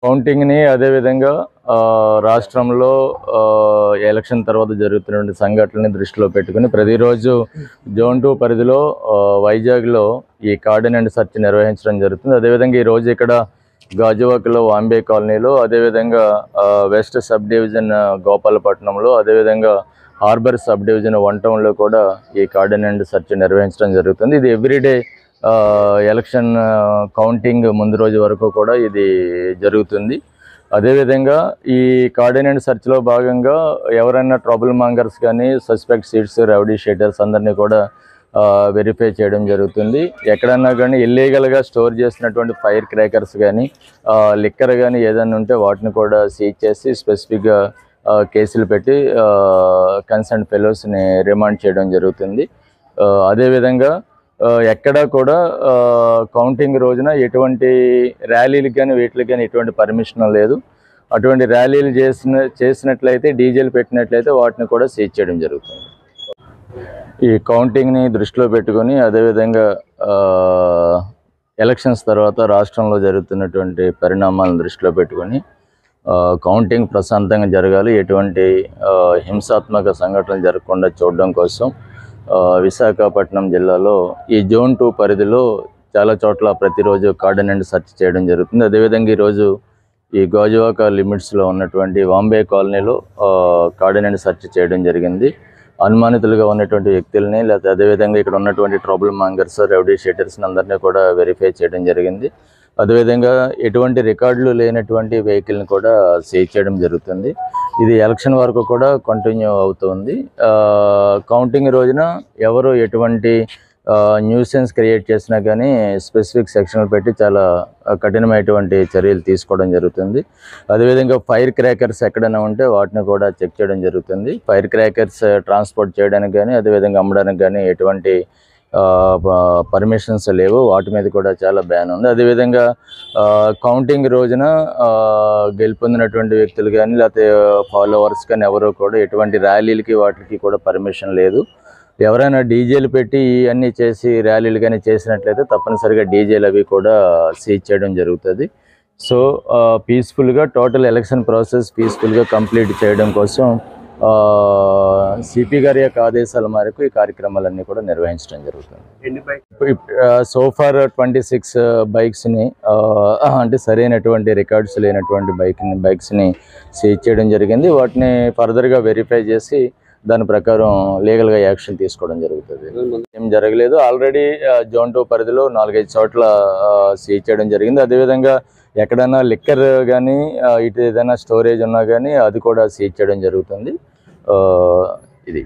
Counting ని అదే విధంగా రాష్ట్రంలో ఎలక్షన్ తర్వాత జరుగుతున్న సంఘటనలను దృష్టిలో పెట్టుకుని ప్రతిరోజు జోన్ 2 పరిధిలో వైజాగ్లో ఈ కార్డన్ అండ్ సెర్చ్ నిర్వహించడం జరుగుతుంది. అదేవిధంగా ఈరోజు ఇక్కడ గాజువాకలో వాంబే కాలనీలో, అదేవిధంగా వెస్ట్ సబ్ డివిజన్ గోపాలపట్నంలో, అదేవిధంగా హార్బర్ సబ్ డివిజన్ 1 టౌన్లో కూడా ఈ కార్డన్ అండ్ సెర్చ్ నిర్వహించడం జరుగుతుంది. ఇది ఎవ్రీడే ఎలక్షన్ కౌంటింగ్ ముందు రోజు వరకు కూడా ఇది జరుగుతుంది. అదేవిధంగా ఈ కార్డన్ అండ్ సెర్చ్లో భాగంగా ఎవరైనా ట్రబుల్ మాంగర్స్ కానీ, సస్పెక్ట్ సీట్స్, రౌడీ షీటర్స్ అందరినీ కూడా వెరిఫై చేయడం జరుగుతుంది. ఎక్కడన్నా కానీ ఇల్లీగల్గా స్టోర్ చేసినటువంటి ఫైర్ క్రాకర్స్ కానీ, లిక్కర్ కానీ ఏదైనా ఉంటే వాటిని కూడా సీజ్ చేసి స్పెసిఫిక్గా కేసులు పెట్టి కన్సర్న్ ఫెలోస్ని రిమాండ్ చేయడం జరుగుతుంది. అదేవిధంగా ఎక్కడా కూడా కౌంటింగ్ రోజున ఎటువంటి ర్యాలీలకు కానీ వీటికి కానీ ఎటువంటి పర్మిషన్ లేదు. అటువంటి ర్యాలీలు చేసినట్లయితే, డీజేలు పెట్టినట్లయితే వాటిని కూడా సీజ్ చేయడం జరుగుతుంది. ఈ కౌంటింగ్ని దృష్టిలో పెట్టుకొని, అదేవిధంగా ఎలక్షన్స్ తర్వాత రాష్ట్రంలో జరుగుతున్నటువంటి పరిణామాలను దృష్టిలో పెట్టుకొని కౌంటింగ్ ప్రశాంతంగా జరగాలి, ఎటువంటి హింసాత్మక సంఘటనలు జరగకుండా చూడడం కోసం విశాఖపట్నం జిల్లాలో ఈ జోన్ 2 పరిధిలో చాలా చోట్ల ప్రతిరోజు కార్డన్ అండ్ సెర్చ్ చేయడం జరుగుతుంది. అదేవిధంగా ఈరోజు ఈ గాజువాక లిమిట్స్లో ఉన్నటువంటి వాంబే కాలనీలో కార్డన్ అండ్ సెర్చ్ చేయడం జరిగింది. అనుమానితులుగా ఉన్నటువంటి వ్యక్తుల్ని, లేకపోతే అదేవిధంగా ఇక్కడ ఉన్నటువంటి ట్రబుల్ మాంగర్స్, రౌడీ షీటర్స్ని అందరినీ కూడా వెరిఫై చేయడం జరిగింది. అదేవిధంగా ఎటువంటి రికార్డులు లేనటువంటి వెహికల్ని కూడా సీజ్ చేయడం జరుగుతుంది. ఇది ఎలక్షన్ వరకు కూడా కంటిన్యూ అవుతుంది. కౌంటింగ్ రోజున ఎవరు ఎటువంటి న్యూసెన్స్ క్రియేట్ చేసినా కానీ స్పెసిఫిక్ సెక్షన్లు పెట్టి చాలా కఠినమైనటువంటి చర్యలు తీసుకోవడం జరుగుతుంది. అదేవిధంగా ఫైర్ క్రాకర్స్ ఎక్కడైనా ఉంటే వాటిని కూడా చెక్ చేయడం జరుగుతుంది. ఫైర్ క్రాకర్స్ ట్రాన్స్పోర్ట్ చేయడానికి కానీ, అదేవిధంగా అమ్మడానికి కానీ ఎటువంటి పర్మిషన్స్ లేవు. వాటి మీద కూడా చాలా బ్యాన్ ఉంది. అదేవిధంగా కౌంటింగ్ రోజున గెలుపొందినటువంటి వ్యక్తులు కానీ, లేకపోతే ఫాలోవర్స్ కానీ ఎవరు కూడా ఎటువంటి ర్యాలీలకి వాటికి కూడా పర్మిషన్ లేదు. ఎవరైనా డీజేలు పెట్టి ఇవన్నీ చేసి ర్యాలీలు కానీ చేసినట్లయితే తప్పనిసరిగా డీజేలు అవి కూడా సీజ్ చేయడం జరుగుతుంది. సో పీస్ఫుల్గా టోటల్ ఎలక్షన్ ప్రాసెస్ పీస్ఫుల్గా కంప్లీట్ చేయడం కోసం సిపి గారి యొక్క ఆదేశాల మేరకు ఈ కార్యక్రమాలన్నీ కూడా నిర్వహించడం జరుగుతుంది. సోఫార్ 26 బైక్స్ని అంటే సరైనటువంటి రికార్డ్స్ లేనటువంటి బైక్స్ని సీజ్ చేయడం జరిగింది. వాటిని ఫర్దర్గా వెరిఫై చేసి దాని ప్రకారం లీగల్గా యాక్షన్ తీసుకోవడం జరుగుతుంది. ఏం జరగలేదు. ఆల్రెడీ జోన్ 2 పరిధిలో 4-5 చోట్ల సీజ్ చేయడం జరిగింది. అదేవిధంగా ఎక్కడైనా లిక్కర్ కానీ ఇటు ఏదైనా స్టోరేజ్ ఉన్నా కానీ అది కూడా సీజ్ చేయడం జరుగుతుంది. ఇది